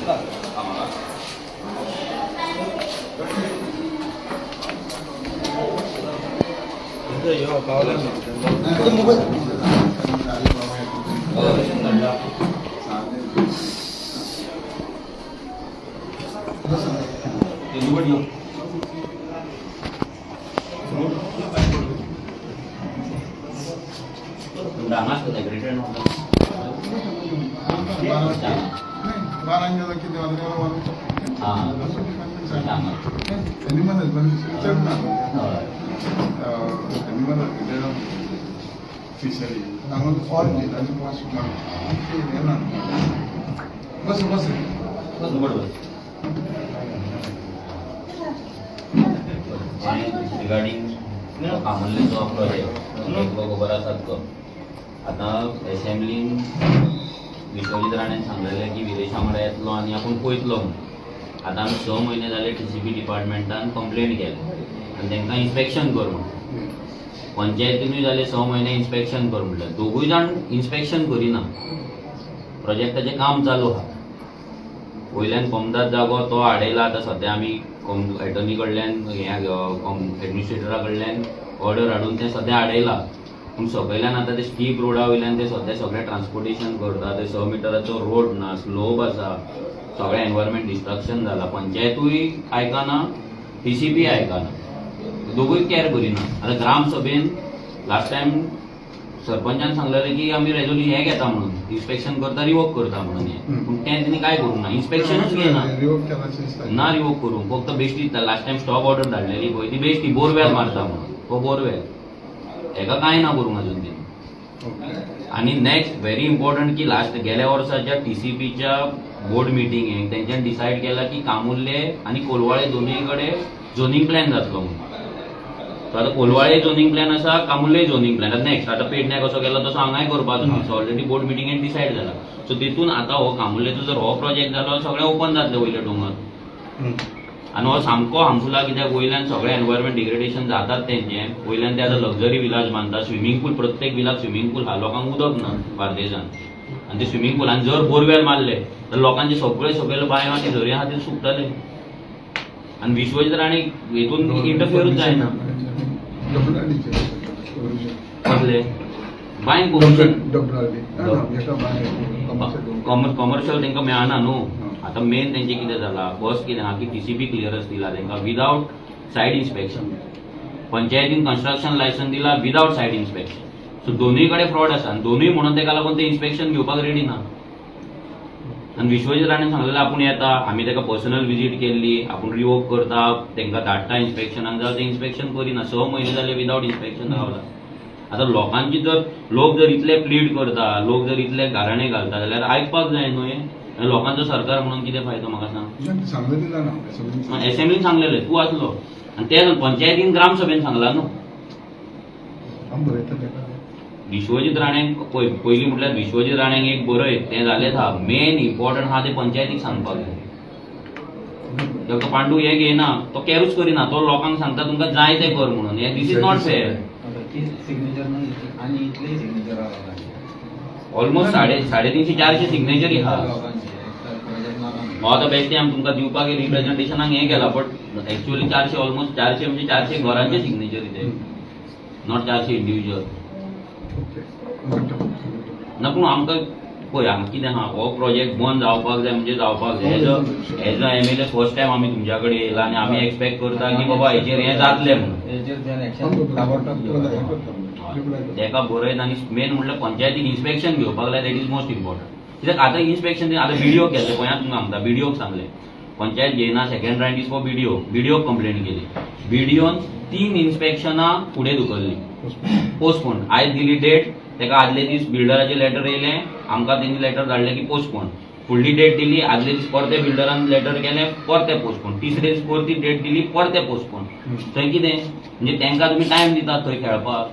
Regarding कामोलीचो project खबर आसा तो आतां असेंब्लीन विश्वजीत राणेन सांगलेलें की विदेश आंगडा येतलो आनी आपूण पळयतलो म्हणून. आतां आमी 6 म्हयने जाले TCP डिपार्टमेंटान कंप्लेंट केली आनी तांकां इन्स्पेक्शन कर म्हणून. पंचायतीनूय जाले 6 म्हयने इन्स्पेक्शन कर म्हणलें. दोगूय जाण इन्स्पेक्शन करिना. प्रोजेक्टाचें काम चालू आहा. वयल्यान कोमदाद जागो तो हाडयला. आतां सद्या आमी एटर्नी कडल्यान एडमिनिस्ट्रेटरा कडल्यान ऑर्डर हाडून तें सद्या हाडयला. पूण सकयल्यान आतां ते स्टीप रोडा वयल्यान ते सद्या सगळें ट्रान्सपोर्टेशन करता. ते 6 मिटराचो रोड ना, स्लोप आसा, सगळें एनवायरमेंट डिस्ट्रक्शन जाला. पंचायतूय आयकना, TCP आयकना, दोगूय कॅर करिना. आतां ग्रामसभेन लास्ट टायम सरपंचान सांगलेलें की आमी रेजोल्यूशन हें घेता म्हणून, इन्स्पेक्शन करता रिवोक करता म्हणून. हें पूण तें तेणी काय करूंक ना, इन्स्पेक्शनूच घेना. ना रिवोक करूंक, फक्त बेश्टी लास्ट टायम स्टॉप ऑर्डर धाडलेली पळय ती बेश्टी बोरवेल मारता म्हणून. तो बोरवेल हेका कांय ना करूंक अजून तेणी. आनी नेक्स्ट व्हेरी इम्पॉर्टंट की लास्ट गेल्या वर्साच्या TCPच्या बोर्ड मिटिंगेक तेंच्यान डिसायड केला की कामुर्ले आनी कोलवाळे दोनूय कडेन झोनींग प्लॅन जातलो म्हणून. सो आतां कोलवाळे झोनींग प्लॅन आसा, कामुर्लेय झोनींग प्लॅन. आतां नेक्स्ट आतां पेडण्याक कसो केला तसो हांगाय करपाचो. सो ऑलरेडी बोर्ड मिटिंगेन डिसायड जाला. सो तितून आतां हो कामुर्लेचो जर हो प्रोजेक्ट जालो सगळें ओपन जातलें वयले डोंगर. आनी हो सामको हार्मफूल आहा. कित्याक वयल्यान सगळें एनवायरमेंट डिग्रेडेशन जातात तेंचें. वयल्यान ते आतां लक्झरी विलाज बांदता. स्विमींग पूल, प्रत्येक विलाक स्विमींग पूल हा. लोकांक उदक ना बार्देजान. आनी ते स्विमींग पूल आनी जर बोरवेल मारले तर लोकांचे सगळे बांय आहा ते दर्या खातीर सुकतले. आनी विश्वजीत राणे हितून इंटरफियरूच जायना. कसले बांय कमर्शियल तांकां मेळना न्हू. आतां मेन तेंचें कितें जालां, फर्स्ट कितें आहा की TCP क्लियरन्स दिला तांकां विदाउट सायड इन्स्पेक्शन. पंचायतीन कन्स्ट्रक्शन लायसन्स दिला विदाउट सायड इन्स्पेक्शन. सो दोनूय कडेन फ्रॉड आसा. आनी दोनूय म्हणून ताका लागून ते इन्स्पेक्शन घेवपाक रेडी ना. आनी विश्वजीत राणेन सांगलेलें आपूण येता, आमी ताका पर्सनल विजीट केल्ली, आपूण रिवोक करता, तांकां धाडटा इन्स्पेक्शनाक. जाल्यार ते इन्स्पेक्शन करिना. 6 म्हयने जाले विदाउट इन्स्पेक्शन रावला. आतां लोकांची जर लोक जर इतले प्लीड करता, लोक जर इतले गाराणे घालता जाल्यार आयकपाक जाय न्हू. हें लोकांचो सरकार म्हणून कितें फायदो म्हाका सांग. असेंब्लीन सांगलेलें तूं आसलो आनी ते पंचायतीन ग्रामसभेन सांगला न्हू. विश्वजीत राणेंक पयलीं म्हटल्यार विश्वजीत राणेंक एक बरय तें जालेंच आहा. मेन इम्पॉर्टंट आहा तें पंचायतीक सांगपाक जाय. ताका पांडू हें घेयना, तो कॅरूच करिना. तो लोकांक सांगता तुमकां जाय तें कर म्हणून. हें this is not fair. Almost 350-400 signatory आहा. आतां बेश्टे आमी तुमकां दिवपाक रिप्रेझेंटेशनाक हें केलां, बट एक्चुअली 400 ऑलमोस्ट 400 म्हणजे 400 घरांचे सिग्नेचरी ते, नॉट 400 इंडिव्हिज्युअल. ना पूण आमकां पळय हांगा कितें आहा, हो प्रोजेक्ट बंद जावपाक जाय म्हणजे जावपाक जाय. As a MLA first time आमी तुमच्या कडेन येयला आनी आमी एक्सपेक्ट करता की बाबा हेचेर हें जातलें म्हणून. तेका बरयत. आनी मेन म्हणल्यार पंचायतीक इन्स्पेक्शन घेवपाक जाय. That is most important. कित्याक आतां इन्स्पेक्शन आतां BDO केलें पळय. तुमकां सांगता BDOक सांगलें पंचायत घेयना. सेकंड रायट इज फॉर BDOक कंप्लेंट केली. BDOन 3 इन्स्पेक्शनां फुडें धुकल्ली, पोस्टपोन. आयज दिली डेट, तेका आदले दीस बिल्डराचें लेटर येयलें, आमकां तेणी लेटर धाडलें की पोस्टपोन. फुडली डेट दिली, आदले दीस परते बिल्डरान लेटर केलें, परते पोस्टपोन. तिसरे दीस परती डेट दिली, परते पोस्टपोन. थंय कितें म्हणजे तांकां तुमी टायम दितात थंय खेळपाक,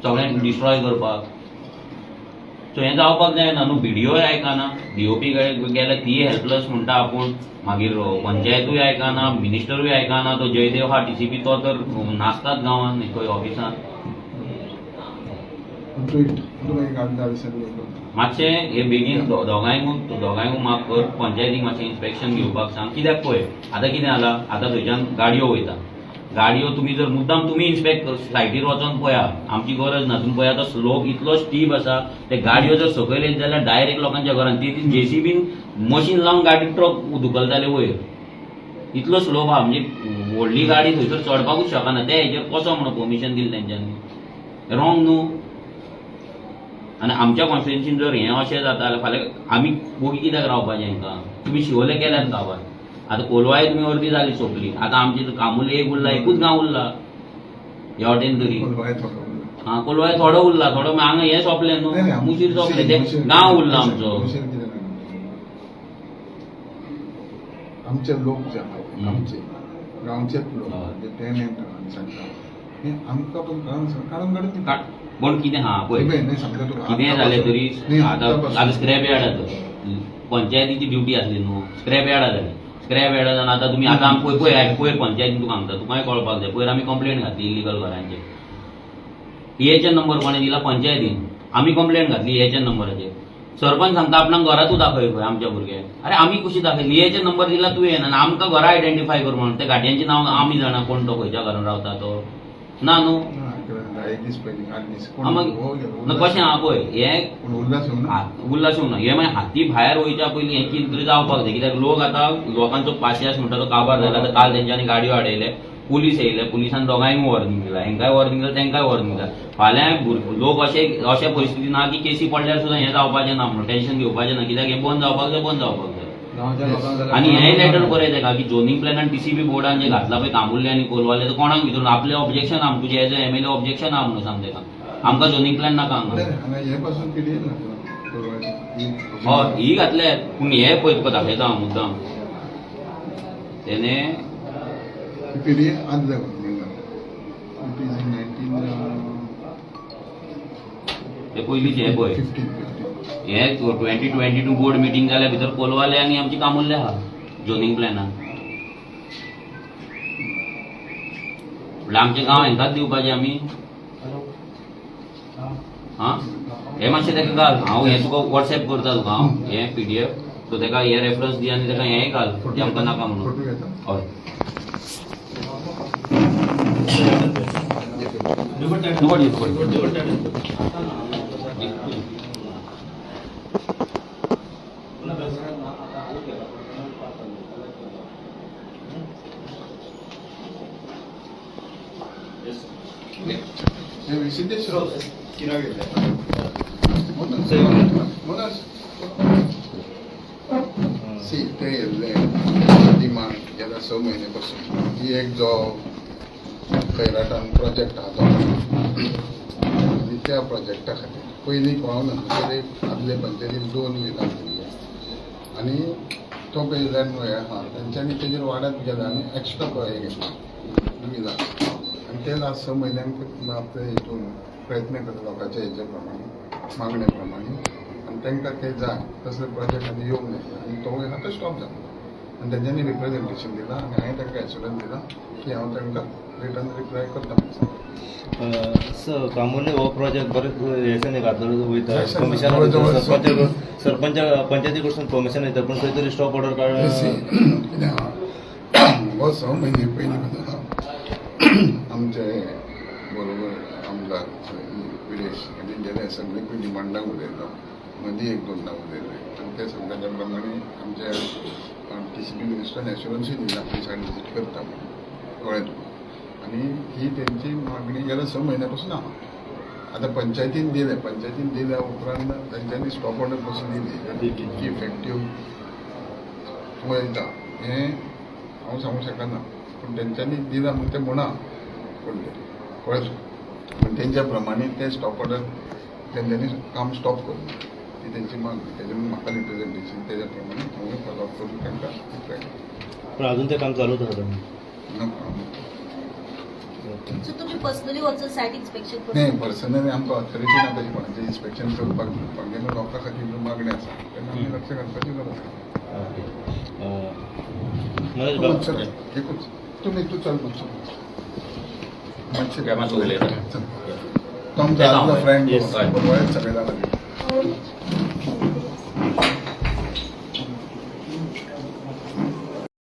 सगळें डिस्ट्रॉय करपाक. सो हें जावपाक जायना न्हू. BDOय आयकना, DOP गेल्यार ती हेल्पलेस म्हणटा आपूण. मागीर पंचायतूय आयकना, मिनिस्टरूय आयकना. तो जयदेव हा TCP तो तर नाचतात गांवांत खंय ऑफिसांत. मातशें हे बेगीन दोगांयकूय माफ कर, पंचायतीक मातशें इन्स्पेक्शन घेवपाक सांग. कित्याक पळय आतां कितें जालां, आतां थंयच्यान गाडयो वयता, गाडयो तुमी जर मुद्दाम तुमी इन्स्पेक्ट सायटीर वचोन पळया, आमची गरज ना. तुम्ही पळया तो स्लोप इतलो स्टीप आसा, ते गाडयो जर सकयल येत जाल्यार डायरेक्ट लोकांच्या घरांत ती जेसीबीन मशीन लावन गाडी ट्रक धुकलताले वयर. इतलो स्लोप आहा, म्हणजे व्हडली गाडी थंयसर चडपाकूच शकना. ते हेजेर कसो म्हणून परमिशन दिलें तेंच्यांनी, रॉंग न्हू. आनी आमच्या कॉन्स्टिट्युएन्सीन जर हें अशें जाता जाल्यार फाल्यां आमी बोगी कित्याक रावपाचें हांकां. तुमी शिवोले केल्यात गांवांत, आतां कोलवाय तुमी अर्दी जाली सोंपली, आतां आमची कामुले एक उरला, एकूच गांव उरला ह्या वाटेन तरी. हा, कोलवाय थोडो उरला, थोडो हांगा हें सोंपलें न्हू, मुशीर सोंपलें, ते गांव उरला आमचो. आमचे लोक जे आहात, आमचे गांवचेच लोक टेनंट सांगता आमकां पण कारण घडत पण कितें हा पळय, कितें जालें तरी आतां स्क्रॅप यार्ड पंचायतीची ड्युटी आसली न्हू, स्क्रॅप यार्डा जाली. स्क्रॅप यार्डान आतां तुमी आतां आमी पळय पंचायतीन तुका सांगता, तुकांय कळपाक जाय. पयर आमी कंप्लेंट घातली इलिगल घरांचेर, EHN नंबर कोणें दिला, पंचायतीन. आमी कंप्लेंट घातली EHN नंबराचेर. सरपंच सांगता आपणाक घरातूच दाखय खंय आमच्या भुरग्याक. अरे आमी कशी दाखयली, EHN नंबर दिला तुवें, आनी आमकां घरा आयडेंटिफाय कर म्हणून. त्या गाडयांचें नांव आमी जाणा कोण तो खंयच्या घरान रावता तो, ना न्हू. कशें आहा पळय हें उल्हास येवना. हें मागीर हाती भायर वयच्या पयलीं हें कितें तरी जावपाक जाय. कित्याक लोक आतां लोकांचो पाशेस म्हणटा तो काबार जाला. आतां काल तेंच्यांनी गाडयो हाडयले, पुलीस येयले, पुलिसान दोगांयक वॉर्निंग दिला, हेंकाय वॉर्निंग दिला, तेंकाय वॉर्निंग दिला. फाल्यां लोक अशे परिस्थिती ना की केसी पडल्यार सुद्दां हें जावपाचें ना म्हणून टेन्शन घेवपाचें ना. कित्याक हें बंद जावपाक जाय. आनी हेंय लेटर बरय तेका की जोनिंग प्लॅनान TCP बोर्डान जे घातला पळय कामुर्ले आनी कोलवाले, ते कोणाक भितर आपलें ऑब्जेक्शन आहा, तुजें एज अ MLA ऑब्जेक्शन आहा म्हणून सांग तेका. आमकां जोनिंग प्लॅन नाका हांगा. हय ही घातले, पूण हे पळय तुका दाखयता हांव मुद्दाम. तेणे ते पयलींचे हे पळय, हे 2022 बोर्ड मिटींग जाल्या भितर कोलवाले आनी आमची कामुर्ले आहा जोनिंग प्लॅनान. म्हणल्यार आमचें गांव हेंकाच दिवपाचें आमी. हा, हे मातशें तेका घाल, हांव हें तुका WhatsApp करता तुका हांव हें PDF, सो तेका हे रेफरन्स दी आनी तेका हेंय घाल जे आमकां नाका म्हणून. हय ते डिमांड गेल्या 6 महिने पासून ही एक जो खैराटान प्रोजेक्ट आहा तो त्या प्रोजेक्टा खातीर पयलीं कोणाक तरी आदले पंचायतीन 2 विलां दिल्ले आनी तो पळय लँड आहा तेंच्यांनी तेजेर वाडत गेला आनी एक्स्ट्रा हे घेतला विलां आनी ते लास्ट 6 म्हयन्यांक आपले हितून प्रयत्न करता लोकांच्या हेचे प्रमाणे मागणे प्रमाणे आनी तांकां ते जाय तसले प्रोजेक्ट आनी येवंक नाका आनी तो आतां स्टॉप जालो आनी तेंच्यांनी रिप्रेझेंटेशन दिलां आनी हांवें तांकां एश्युरन्स दिला की हांव तांकां रिटर्न रिप्लाय करता म्हणून. कामुर्ले हो प्रोजेक्ट बरेच हेच्यानी घातलो वयता कमिशन सरपंच पंचायती कडसून कमिशन येता पूण खंय तरी स्टॉप ऑर्डर काड हो 6 महिने पयलीं आमचे बरोबर आमदार विदेश आनी गेले सगळे डिमांडाक उलयलो मदीं 1-2 उलयले आनी ते सांगता प्रमाणे आमचे TCP मिनिस्टरान एश्युरन्सूय दिला आपली सायड विजीट करता म्हणून कळ्ळें तुका. आनी ही तेंची मागणी गेल्या 6 म्हयन्या पासून आहा. आतां पंचायतीन दिल्या उपरांत तेंच्यांनी स्टॉप ऑर्डर पासून दिली कितकी इफेक्टीव वयता हें हांव सांगूंक शकना पूण तेंच्यांनी दिला म्हूण तें म्हणा कळ्ळें पूण तेंच्या प्रमाणे ते स्टॉप ऑर्डर तेंच्यांनी काम स्टॉप करूं ती तेंची मागणी तेजे म्हाका रिप्रेझेंटेशन तेज्या प्रमाणे हांवें फॉलोअप करून तांकां रिप्लाय केला. पण अजून ते काम चालूच आसा सो तुम्ही पर्सनली वचून सायट इन्स्पेक्शन करता? नाही पर्सनली आमकां ऑथॉरिटी ना तशी कोणाचें इन्स्पेक्शन करपाक गेलो लोकां खातीर मागणी आसा तेन्ना आमी लक्ष घालपाची गरज आसा. एकूच तूं चल मातशें तो आमचो फ्रेंड सगळे जाणां